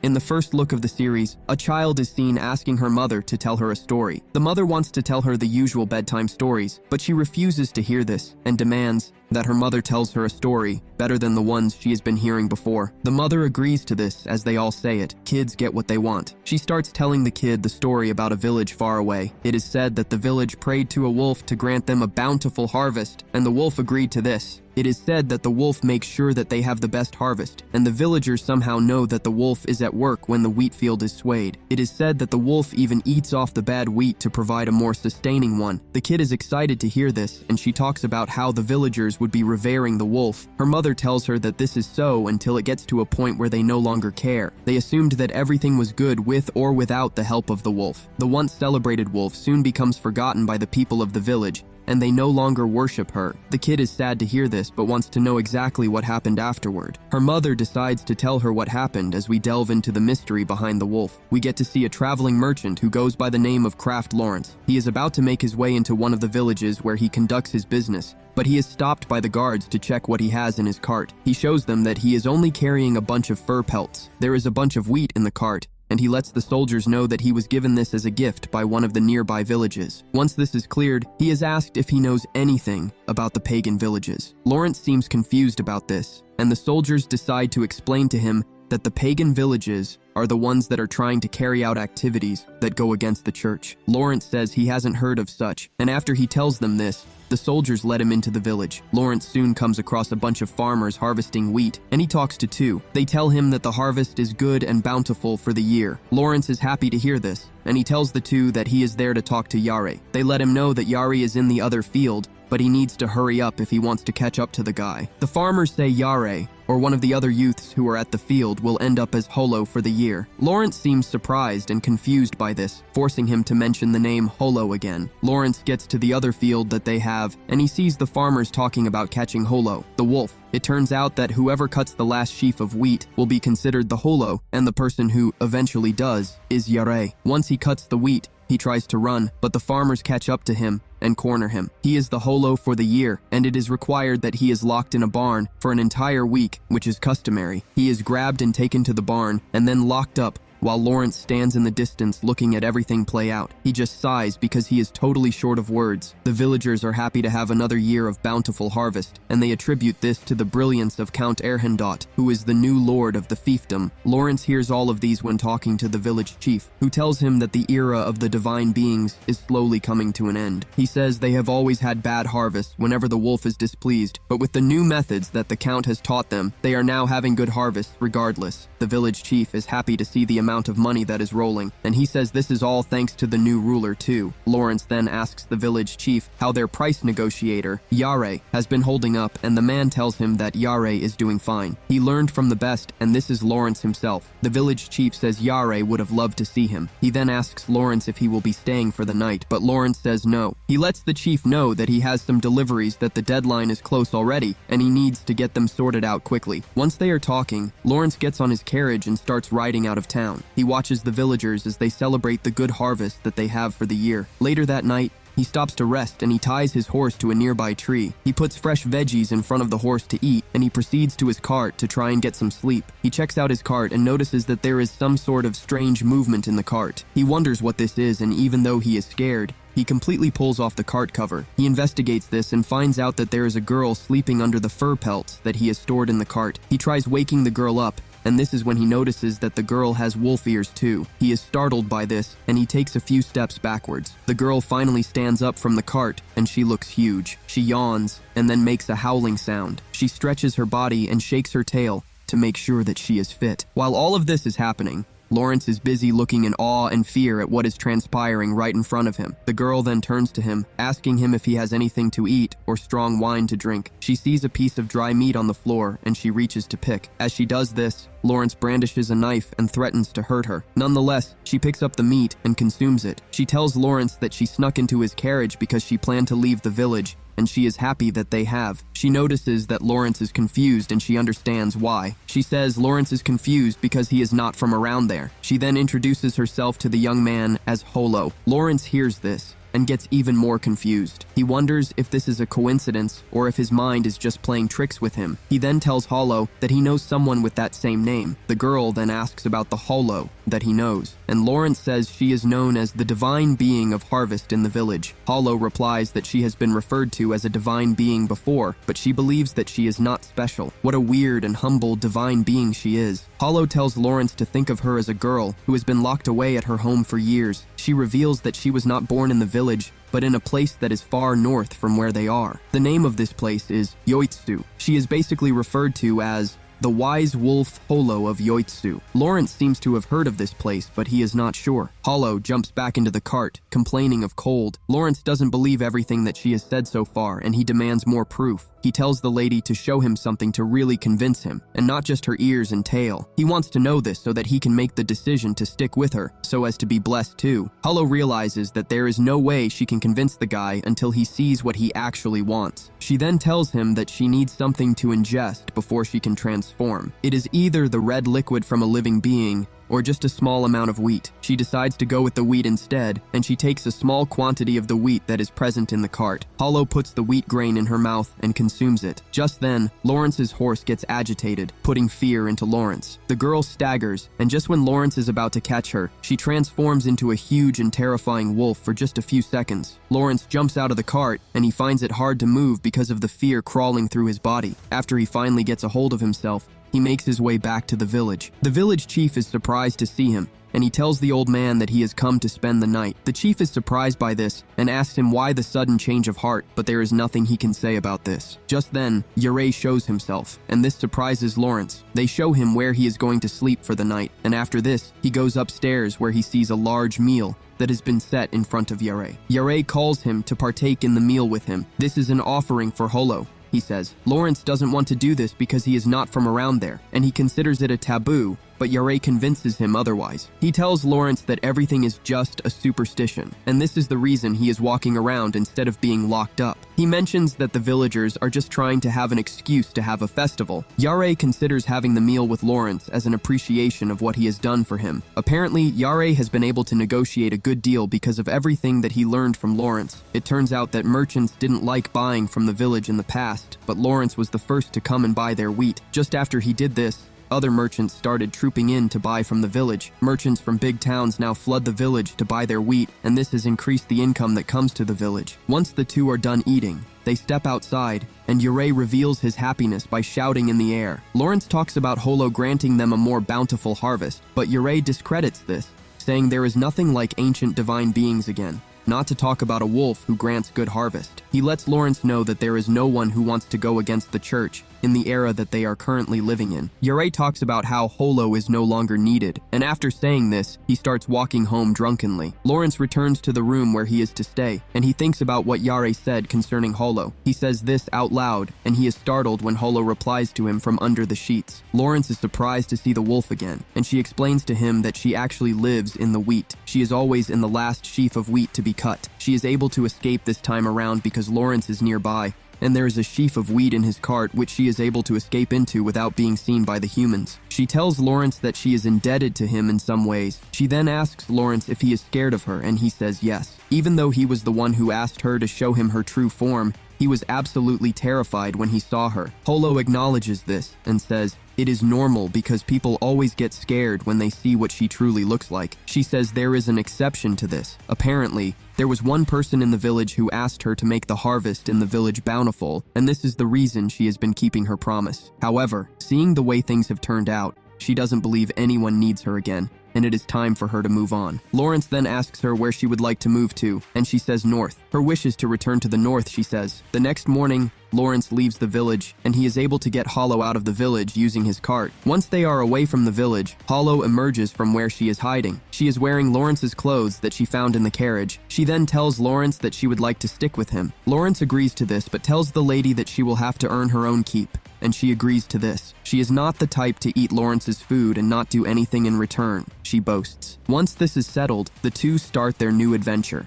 In the first look of the series, a child is seen asking her mother to tell her a story. The mother wants to tell her the usual bedtime stories, but she refuses to hear this and demands that her mother tells her a story better than the ones she has been hearing before. The mother agrees to this as they all say it. Kids get what they want. She starts telling the kid the story about a village far away. It is said that the village prayed to a wolf to grant them a bountiful harvest, and the wolf agreed to this. It is said that the wolf makes sure that they have the best harvest, and the villagers somehow know that the wolf is at work when the wheat field is swayed. It is said that the wolf even eats off the bad wheat to provide a more sustaining one. The kid is excited to hear this, and she talks about how the villagers would be revering the wolf. Her mother tells her that this is so until it gets to a point where they no longer care. They assumed that everything was good with or without the help of the wolf. The once celebrated wolf soon becomes forgotten by the people of the village, and they no longer worship her. The kid is sad to hear this, but wants to know exactly what happened afterward. Her mother decides to tell her what happened as we delve into the mystery behind the wolf. We get to see a traveling merchant who goes by the name of Craft Lawrence. He is about to make his way into one of the villages where he conducts his business, but he is stopped by the guards to check what he has in his cart. He shows them that he is only carrying a bunch of fur pelts. There is a bunch of wheat in the cart, and he lets the soldiers know that he was given this as a gift by one of the nearby villages. Once this is cleared, he is asked if he knows anything about the pagan villages. Lawrence seems confused about this, and the soldiers decide to explain to him that the pagan villages are the ones that are trying to carry out activities that go against the church. Lawrence says he hasn't heard of such, and after he tells them this, the soldiers let him into the village. Lawrence soon comes across a bunch of farmers harvesting wheat, and he talks to two. They tell him that the harvest is good and bountiful for the year. Lawrence is happy to hear this, and he tells the two that he is there to talk to Yare. They let him know that Yare is in the other field, but he needs to hurry up if he wants to catch up to the guy. The farmers say Yare, or one of the other youths who are at the field, will end up as Holo for the year. Lawrence seems surprised and confused by this, forcing him to mention the name Holo again. Lawrence gets to the other field that they have, and he sees the farmers talking about catching Holo, the wolf. It turns out that whoever cuts the last sheaf of wheat will be considered the Holo, and the person who eventually does is Yare. Once he cuts the wheat, he tries to run, but the farmers catch up to him and corner him. He is the Holo for the year, and it is required that he is locked in a barn for an entire week, which is customary. He is grabbed and taken to the barn, and then locked up, while Lawrence stands in the distance looking at everything play out. He just sighs because he is totally short of words. The villagers are happy to have another year of bountiful harvest, and they attribute this to the brilliance of Count Erhendot, who is the new lord of the fiefdom. Lawrence hears all of these when talking to the village chief, who tells him that the era of the divine beings is slowly coming to an end. He says they have always had bad harvests whenever the wolf is displeased, but with the new methods that the Count has taught them, they are now having good harvests regardless. The village chief is happy to see the amount of money that is rolling, and he says this is all thanks to the new ruler too. Lawrence then asks the village chief how their price negotiator, Yare, has been holding up, and the man tells him that Yare is doing fine. He learned from the best, and this is Lawrence himself. The village chief says Yare would have loved to see him. He then asks Lawrence if he will be staying for the night, but Lawrence says no. He lets the chief know that he has some deliveries that the deadline is close already, and he needs to get them sorted out quickly. Once they are talking, Lawrence gets on his carriage and starts riding out of town. He watches the villagers as they celebrate the good harvest that they have for the year. Later that night, he stops to rest and he ties his horse to a nearby tree. He puts fresh veggies in front of the horse to eat, and he proceeds to his cart to try and get some sleep. He checks out his cart and notices that there is some sort of strange movement in the cart. He wonders what this is, and even though he is scared, he completely pulls off the cart cover. He investigates this and finds out that there is a girl sleeping under the fur pelts that he has stored in the cart. He tries waking the girl up, and this is when he notices that the girl has wolf ears too. He is startled by this, and he takes a few steps backwards. The girl finally stands up from the cart, and she looks huge. She yawns, and then makes a howling sound. She stretches her body and shakes her tail to make sure that she is fit. While all of this is happening, Lawrence is busy looking in awe and fear at what is transpiring right in front of him. The girl then turns to him, asking him if he has anything to eat or strong wine to drink. She sees a piece of dry meat on the floor, and she reaches to pick. As she does this, Lawrence brandishes a knife and threatens to hurt her. Nonetheless, she picks up the meat and consumes it. She tells Lawrence that she snuck into his carriage because she planned to leave the village, and she is happy that they have. She notices that Lawrence is confused, and she understands why. She says Lawrence is confused because he is not from around there. She then introduces herself to the young man as Holo. Lawrence hears this, and gets even more confused. He wonders if this is a coincidence or if his mind is just playing tricks with him. He then tells Hollow that he knows someone with that same name. The girl then asks about the Hollow that he knows, and Lawrence says she is known as the divine being of harvest in the village. Hollow replies that she has been referred to as a divine being before, but she believes that she is not special. What a weird and humble divine being she is. Hollow tells Lawrence to think of her as a girl who has been locked away at her home for years. She reveals that she was not born in the village, but in a place that is far north from where they are. The name of this place is Yoitsu. She is basically referred to as the wise wolf Hollow of Yoitsu. Lawrence seems to have heard of this place, but he is not sure. Hollow jumps back into the cart, complaining of cold. Lawrence doesn't believe everything that she has said so far, and he demands more proof. He tells the lady to show him something to really convince him, and not just her ears and tail. He wants to know this so that he can make the decision to stick with her, so as to be blessed too. Hollow realizes that there is no way she can convince the guy until he sees what he actually wants. She then tells him that she needs something to ingest before she can transform. It is either the red liquid from a living being, or just a small amount of wheat. She decides to go with the wheat instead, and she takes a small quantity of the wheat that is present in the cart. Hollow puts the wheat grain in her mouth and consumes it. Just then, Lawrence's horse gets agitated, putting fear into Lawrence. The girl staggers, and just when Lawrence is about to catch her, she transforms into a huge and terrifying wolf for just a few seconds. Lawrence jumps out of the cart, and he finds it hard to move because of the fear crawling through his body. After he finally gets a hold of himself, he makes his way back to the village. The village chief is surprised to see him, and he tells the old man that he has come to spend the night. The chief is surprised by this and asks him why the sudden change of heart, but there is nothing he can say about this. Just then, Yurei shows himself, and this surprises Lawrence. They show him where he is going to sleep for the night, and after this, he goes upstairs where he sees a large meal that has been set in front of Yurei. Yurei calls him to partake in the meal with him. This is an offering for Hollow, he says. Lawrence doesn't want to do this because he is not from around there, and he considers it a taboo, but Yurei convinces him otherwise. He tells Lawrence that everything is just a superstition, and this is the reason he is walking around instead of being locked up. He mentions that the villagers are just trying to have an excuse to have a festival. Yurei considers having the meal with Lawrence as an appreciation of what he has done for him. Apparently, Yurei has been able to negotiate a good deal because of everything that he learned from Lawrence. It turns out that merchants didn't like buying from the village in the past, but Lawrence was the first to come and buy their wheat. Just after he did this, other merchants started trooping in to buy from the village. Merchants from big towns now flood the village to buy their wheat, and this has increased the income that comes to the village. Once the two are done eating, they step outside, and Yurei reveals his happiness by shouting in the air. Lawrence talks about Hollow granting them a more bountiful harvest, but Yurei discredits this, saying there is nothing like ancient divine beings again. Not to talk about a wolf who grants good harvest. He lets Lawrence know that there is no one who wants to go against the church in the era that they are currently living in. Yurei talks about how Hollow is no longer needed, and after saying this, he starts walking home drunkenly. Lawrence returns to the room where he is to stay, and he thinks about what Yurei said concerning Hollow. He says this out loud, and he is startled when Hollow replies to him from under the sheets. Lawrence is surprised to see the wolf again, and she explains to him that she actually lives in the wheat. She is always in the last sheaf of wheat to be cut. She is able to escape this time around because Lawrence is nearby, and there is a sheaf of wheat in his cart which she is able to escape into without being seen by the humans. She tells Lawrence that she is indebted to him in some ways. She then asks Lawrence if he is scared of her, and he says yes. Even though he was the one who asked her to show him her true form, he was absolutely terrified when he saw her. Hollow acknowledges this and says, "It is normal because people always get scared when they see what she truly looks like." She says there is an exception to this. Apparently, there was one person in the village who asked her to make the harvest in the village bountiful, and this is the reason she has been keeping her promise. However, seeing the way things have turned out, she doesn't believe anyone needs her again, and it is time for her to move on. Lawrence then asks her where she would like to move to, and she says north. Her wish is to return to the north, she says. The next morning, Lawrence leaves the village, and he is able to get Hollow out of the village using his cart. Once they are away from the village, Hollow emerges from where she is hiding. She is wearing Lawrence's clothes that she found in the carriage. She then tells Lawrence that she would like to stick with him. Lawrence agrees to this, but tells the lady that she will have to earn her own keep, and she agrees to this. She is not the type to eat Lawrence's food and not do anything in return, she boasts. Once this is settled, the two start their new adventure.